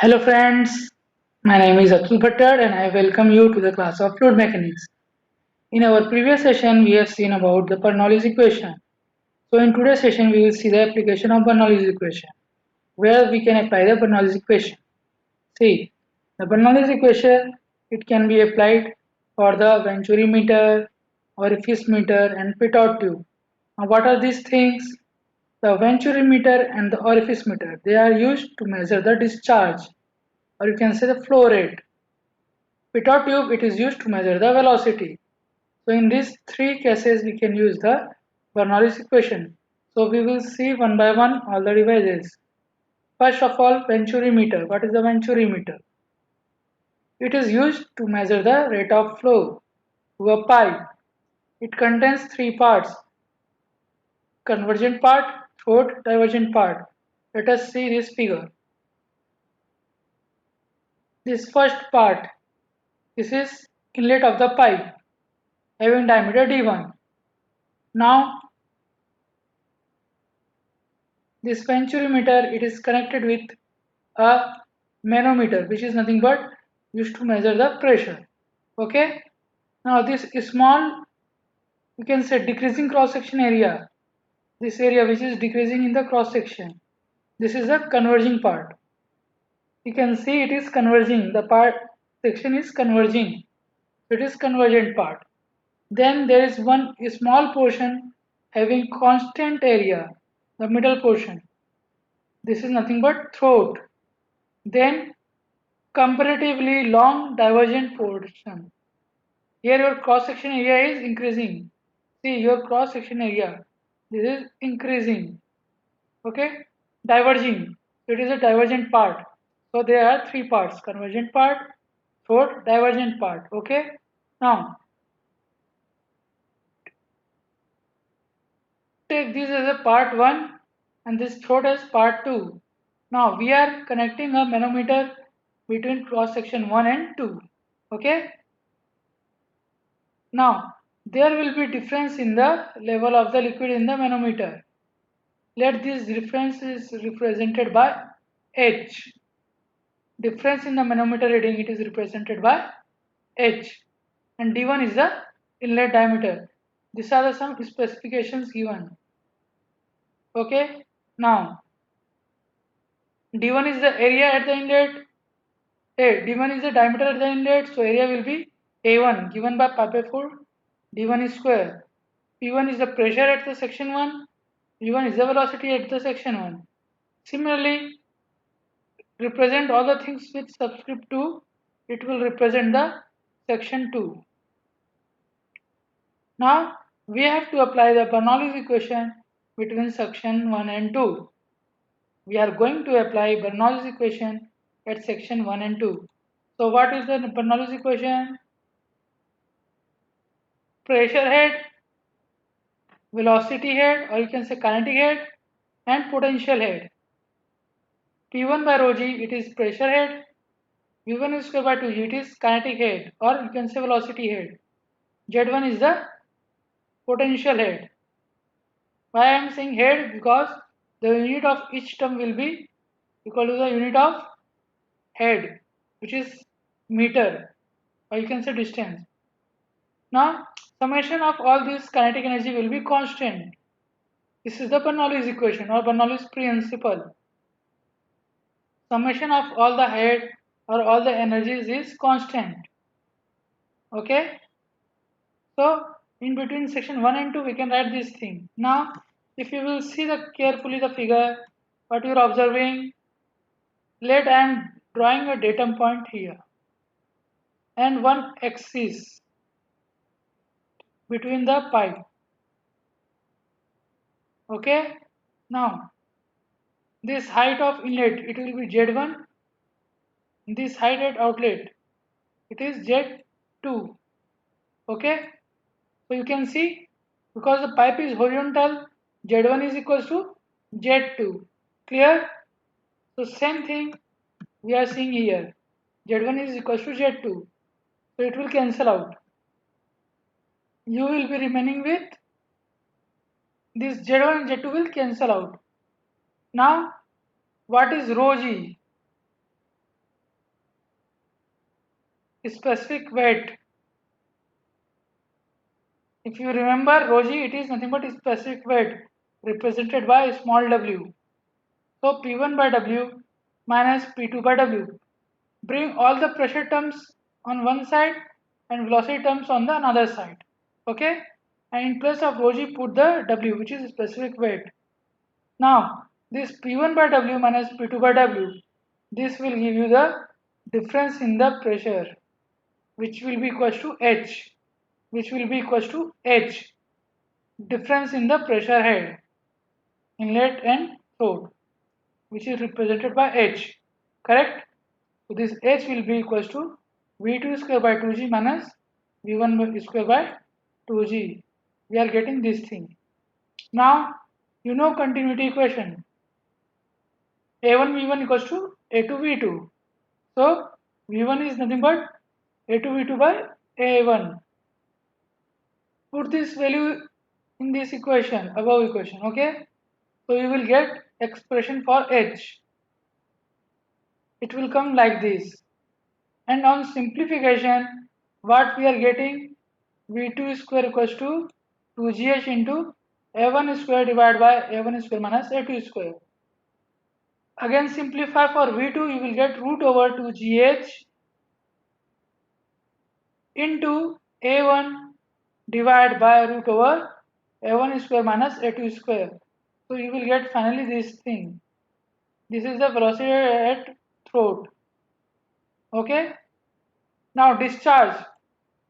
Hello friends, my name is Atul Bhattar and I welcome you to the class of fluid mechanics. In our previous session, we have seen about the Bernoulli's equation. So in today's session, we will see the application of Bernoulli's equation, where we can apply the Bernoulli's equation. See, the Bernoulli's equation, it can be applied for the Venturi meter, orifice meter and pitot tube. Now what are these things? The Venturi meter and the orifice meter, they are used to measure the discharge, or you can say the flow rate. Pitot tube, it is used to measure the velocity. So in these three cases we can use the Bernoulli's equation. So we will see one by one all the devices. First of all, Venturi meter. What is the Venturi meter? It is used to measure the rate of flow to a pipe. It contains three parts: convergent part, throat, divergent part. Let us see this figure. This first part, this is inlet of the pipe having diameter d1. Now this venturimeter, it is connected with a manometer, which is nothing but used to measure the pressure. Okay. Now this small, you can say, decreasing cross section area, this area which is decreasing in the cross section, this is the converging part. You can see it is converging, the part section is converging, it is convergent part. Then there is one small portion having constant area, the middle portion. This is nothing but throat. Then comparatively long divergent portion. Here your cross section area is increasing. See your cross section area. This is increasing. Okay. Diverging. So it is a divergent part. So there are three parts: convergent part, throat, divergent part. Okay. Now take this as a part 1 and this throat as part 2. Now we are connecting a manometer between cross section 1 and 2. Okay. Now there will be difference in the level of the liquid in the manometer. Let this difference is represented by H. Difference in the manometer reading, it is represented by H, and D1 is the inlet diameter. These are the some specifications given. Okay. Now D1 is the area at the inlet. D1 is the diameter at the inlet, so area will be A1 given by pi by 4 D1 is square. P1 is the pressure at the section 1. P1 is the velocity at the section 1. Similarly, represent all the things with subscript 2, it will represent the section 2. Now we have to apply the Bernoulli's equation between section 1 and 2. We are going to apply Bernoulli's equation at section 1 and 2. So what is the Bernoulli's equation? Pressure head, velocity head, or you can say kinetic head, and potential head. P1 by rho g, it is pressure head. V1 is square by 2g, it is kinetic head, or you can say velocity head. Z1 is the potential head. Why I am saying head? Because the unit of each term will be equal to the unit of head, which is meter, or you can say distance. Now summation of all this kinetic energy will be constant. This is the Bernoulli's equation or Bernoulli's principle. Summation of all the head or all the energies is constant. Okay. So in between section 1 and 2 we can write this thing. Now if you will see the carefully the figure, what you are observing, let I am drawing a datum point here and one axis between the pipe. Okay. Now this height of inlet, it will be Z1. This height at outlet, it is Z2. Okay. So you can see, because the pipe is horizontal, Z1 is equals to Z2. Clear? So same thing we are seeing here. Z1 is equals to Z2. So it will cancel out. You will be remaining with this Z1 and Z2 will cancel out. Now what is rho g? specific weight. If you remember rho g, it is nothing but specific weight represented by small w. So P1 by W minus P2 by W. Bring all the pressure terms on one side and velocity terms on the another side. Okay? And in place of rho g, put the W, which is specific weight. Now, this P1 by W minus P2 by W, this will give you the difference in the pressure, which will be equals to H, which will be equals to H, difference in the pressure head, inlet and throat, which is represented by H, correct? So this H will be equals to V2 square by 2G minus V1 square by 2G. We are getting this thing. Now, you know continuity equation. A1 V1 equals to A2 V2. So, V1 is nothing but A2 V2 by A1. Put this value in this equation, above equation, okay? So, you will get expression for H. It will come like this. And on simplification, what we are getting, V2 square equals to 2GH into A1 square divided by A1 square minus A2 square. Again simplify for V2, you will get root over 2GH into A1 divided by root over A1 square minus A2 square. So you will get finally this thing. This is the velocity at throat. Okay. Now discharge.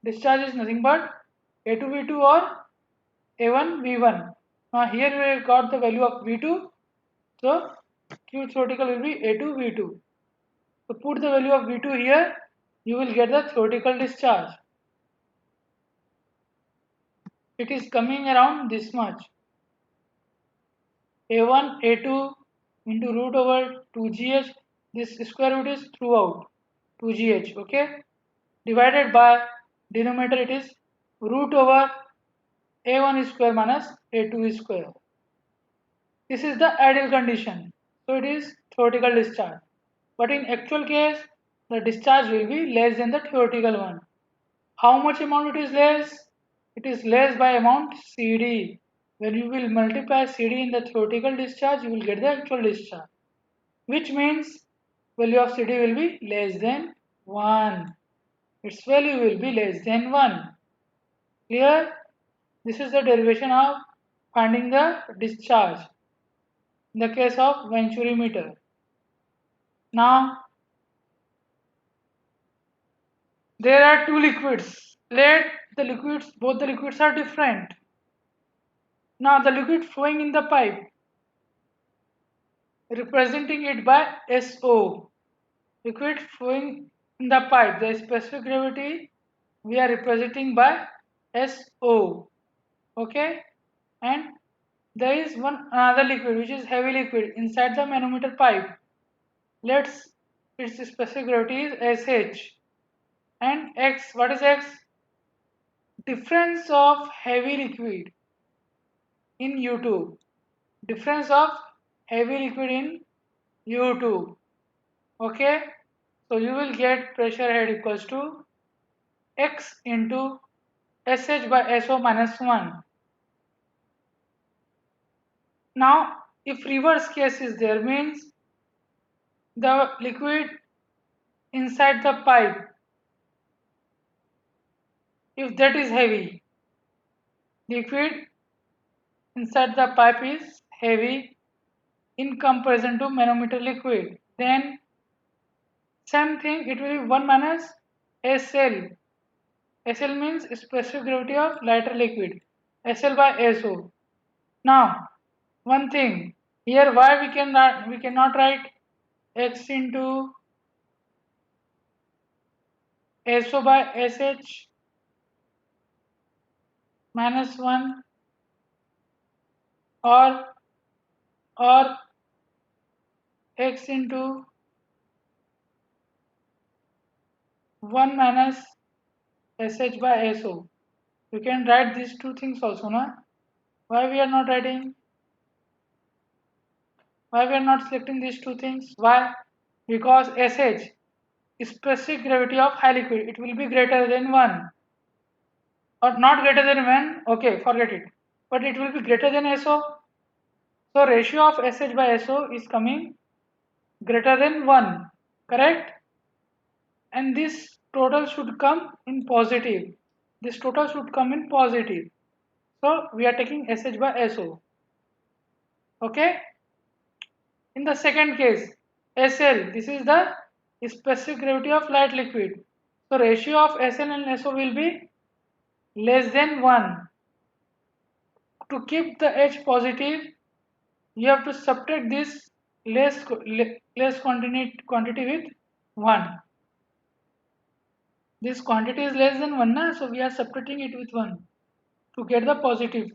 Discharge is nothing but A2 V2 or A1 V1. Now here we have got the value of V2. So Q theoretical will be A2 V2. So put the value of V2 here. You will get the theoretical discharge. It is coming around this much. A1 A2 into root over 2GH. This square root is throughout 2GH. Okay. Divided by denominator, it is root over A1 square minus A2 square. This is the ideal condition. So it is theoretical discharge. But in actual case, the discharge will be less than the theoretical one. How much amount it is less? It is less by amount CD. When you will multiply CD in the theoretical discharge, you will get the actual discharge. Which means value of CD will be less than 1. Its value will be less than 1. Clear? This is the derivation of finding the discharge in the case of Venturi meter. Now, there are two liquids. Let the liquids, both the liquids are different. Now, the liquid flowing in the pipe, representing it by SO. Liquid flowing in the pipe, the specific gravity we are representing by SO. Okay? And there is one another liquid which is heavy liquid inside the manometer pipe. Let's its specific gravity is SH. And X, what is X? Difference of heavy liquid in U2. Difference of heavy liquid in U2. Okay. So you will get pressure head equals to X into SH by SO minus 1. Now if reverse case is there, means the liquid inside the pipe, if that is heavy, liquid inside the pipe is heavy in comparison to manometer liquid, then same thing, it will be 1 minus SL. SL means specific gravity of lighter liquid, SL by SO. Now one thing here, why we cannot write X into SO by SH minus 1, or X into 1 minus SH by SO. You can write these two things also, na? Why we are not writing? Why we are not selecting these two things? Why? Because SH specific gravity of high liquid, it will be greater than 1 or not greater than 1, okay, forget it, but it will be greater than SO. So ratio of SH by SO is coming greater than 1, correct? And this total should come in positive. This total should come in positive. So we are taking SH by SO. Okay. In the second case, SL, this is the specific gravity of light liquid. So ratio of SL and SO will be less than 1. To keep the H positive, you have to subtract this less quantity with 1. This quantity is less than 1, na? So we are subtracting it with 1 to get the positive.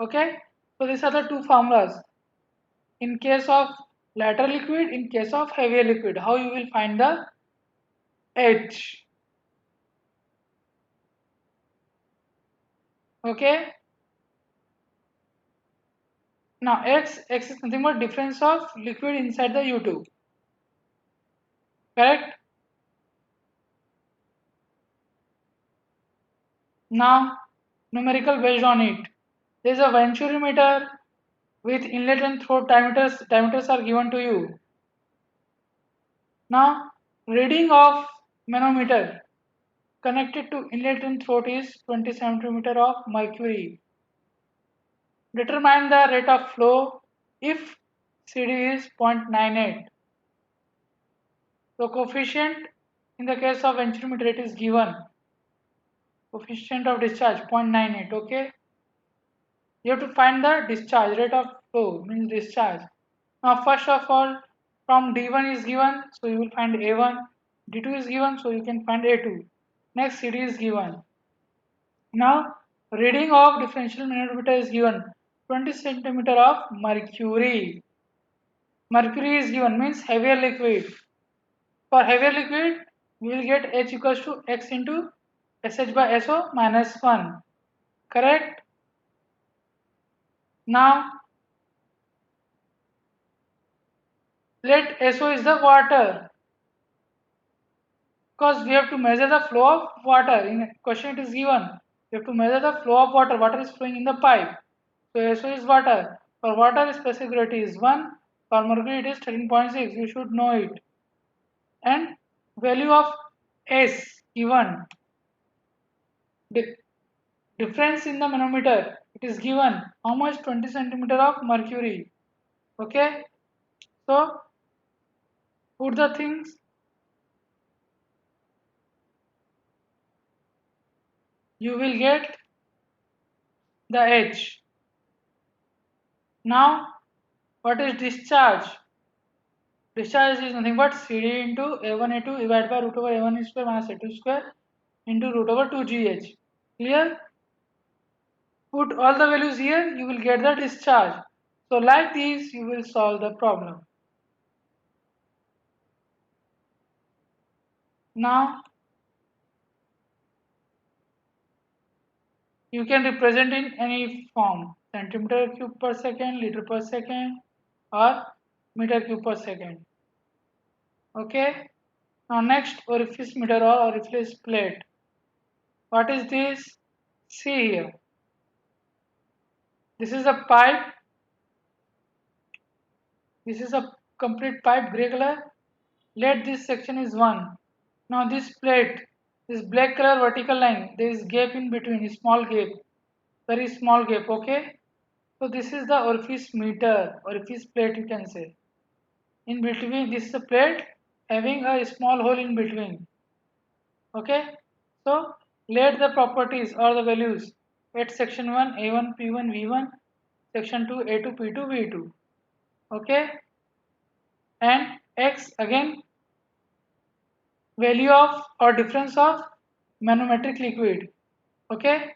Okay, so these are the two formulas in case of lighter liquid, in case of heavier liquid, how you will find the H. Okay, now X is nothing but difference of liquid inside the U2, correct? Now numerical based on it, there is a venturimeter with inlet and throat diameters are given to you. Now reading of manometer connected to inlet and throat is 20 centimeter of mercury. Determine the rate of flow if CD is 0.98. So coefficient in the case of venturimeter it is given. Coefficient of discharge 0.98. Okay. You have to find the discharge rate of flow, means discharge. Now first of all, from D1 is given, so you will find A1. D2 is given, so you can find A2. Next CD is given. Now reading of differential manometer is given, 20 centimeter of mercury. Mercury is given, means heavier liquid. For heavier liquid, we will get H equals to X into SH by SO minus 1. Correct? Now let SO is the water, because we have to measure the flow of water. In question it is given, we have to measure the flow of water. Water is flowing in the pipe. So SO is water. For water specific gravity is 1. For mercury it is 13.6. You should know it. And value of S given. Difference in the manometer, it is given how much, 20 centimeter of mercury. Okay, so put the things, you will get the H. Now what is discharge? Discharge is nothing but CD into A1 A2 divided by root over A1 square minus A2 square into root over 2GH. Clear? Put all the values here, you will get the discharge. So like this you will solve the problem. Now you can represent in any form, centimeter cube per second, liter per second, or meter cube per second. Okay. Now next, orifice meter or orifice plate. What is this? See here. This is a pipe. This is a complete pipe, grey color. Let this section is 1. Now this plate, this black color vertical line, there is gap in between, a small gap, very small gap. Okay. So this is the orifice meter, orifice plate you can say. In between, this is a plate having a small hole in between. Okay, so let the properties or the values at section 1 A1 P1 V1, section 2 A2 P2 V2. Okay, and X again value of or difference of manometric liquid. Okay,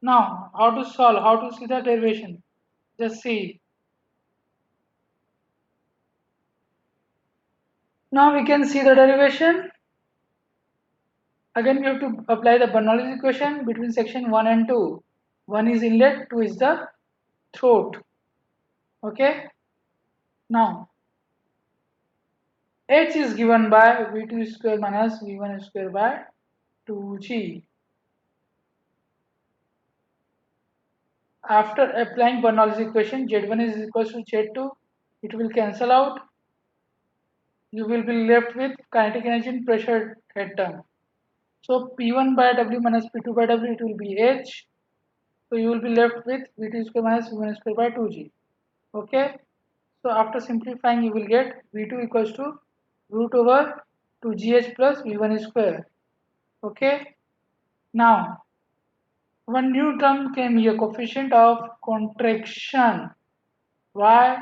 now how to solve, how to see the derivation, just see. Now we can see the derivation. Again we have to apply the Bernoulli equation between section 1 and 2. 1 is inlet, 2 is the throat. Okay, now H is given by V2 square minus V1 square by 2G. After applying Bernoulli's equation, Z1 is equal to Z2. It will cancel out. You will be left with kinetic energy and pressure head term. So P1 by W minus P2 by W, it will be H. So you will be left with V2 square minus V1 square by 2G. Okay. So after simplifying, you will get V2 equals to root over 2GH plus V1 square. Okay. Now, one new term came here, coefficient of contraction. Why?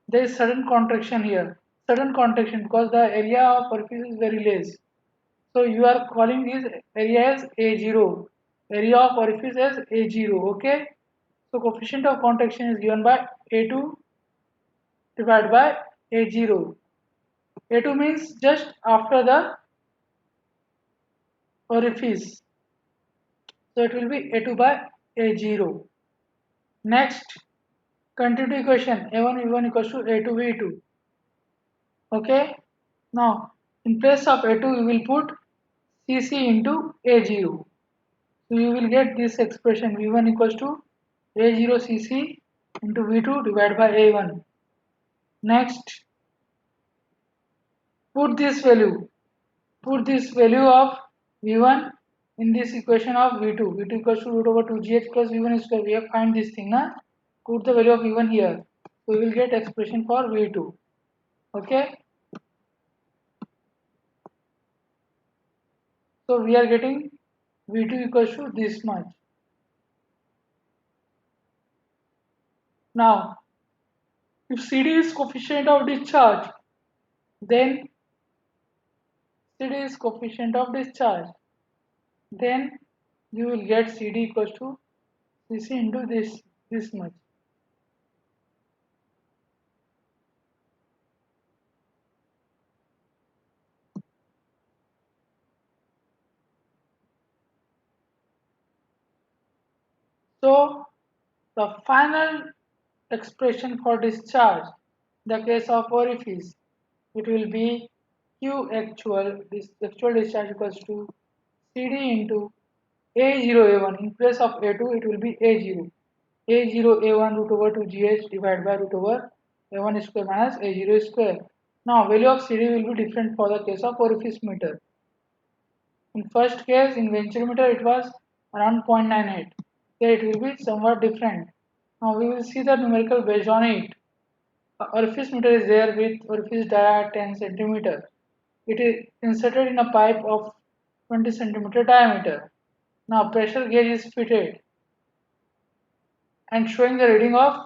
There is sudden contraction here. Sudden contraction because the area of orifice is very less. So you are calling this area as A0. Area of orifice as A0. Okay. So coefficient of contraction is given by A2 divided by A0. A2 means just after the orifice. So it will be A2 by A0. Next, continue equation A1 V1 equals to A2 V2. Okay. Now, in place of A2, you will put Cc into A0. So you will get this expression V1 equals to A0 Cc into V2 divided by A1. Next, put this value. Put this value of V1 in this equation of V2. V2 equals to root over 2gh plus V1 square. We have find this thing, na? Put the value of V1 here. So we will get expression for V2. Okay. So we are getting V2 equals to this much. Now, if CD is coefficient of discharge, then CD is coefficient of discharge, then you will get CD equals to Cc into this much. So the final expression for discharge, in the case of orifice, it will be Q actual, this actual discharge equals to CD into A0 A1. In place of A2, it will be A0. A0 A1 root over 2GH divided by root over A1 square minus A0 square. Now, value of CD will be different for the case of orifice meter. In first case, in venturometer, it was around 0.98. Here it will be somewhat different. Now we will see the numerical based on it. Orifice meter is there with orifice dia 10 centimeter. It is inserted in a pipe of 20 centimeter diameter. Now pressure gauge is fitted and showing the reading of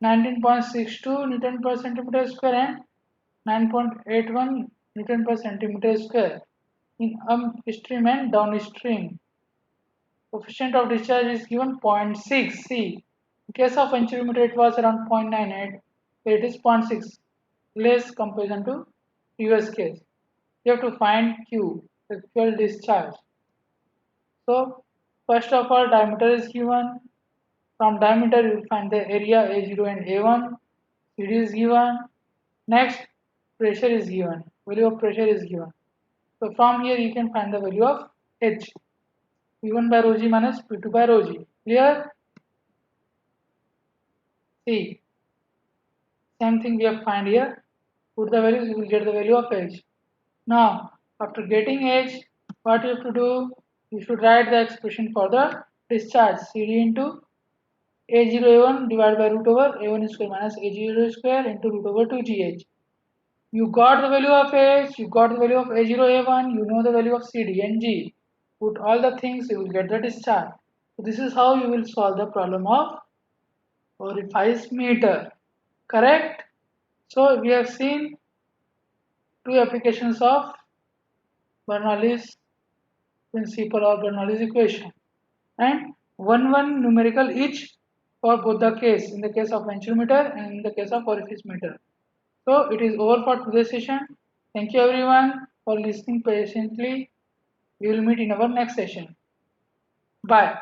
19.62 Newton per centimeter square and 9.81 Newton per centimeter square in upstream and downstream. Coefficient of discharge is given 0.6. See, in case of venturometer it was around 0.98. Here it is 0.6, less comparison to previous case. You have to find Q, actual discharge. So first of all, diameter is given. From diameter you will find the area A0 and A1. CD is given. Next, pressure is given. Value of pressure is given. So from here you can find the value of H. P1 by rho g minus P2 by rho g. Clear? See, same thing we have find here. Put the values, you will get the value of H. Now, after getting H, what you have to do? You should write the expression for the discharge. CD into A0 A1 divided by root over A1 square minus A0 square into root over 2GH. You got the value of H, you got the value of A0 A1, you know the value of CD and G. Put all the things, you will get the discharge. So this is how you will solve the problem of orifice meter. Correct? So we have seen two applications of Bernoulli's principle or Bernoulli's equation and one numerical each for both the case, in the case of venturometer and in the case of orifice meter. So it is over for today's session. Thank you everyone for listening patiently. We will meet in our next session. Bye.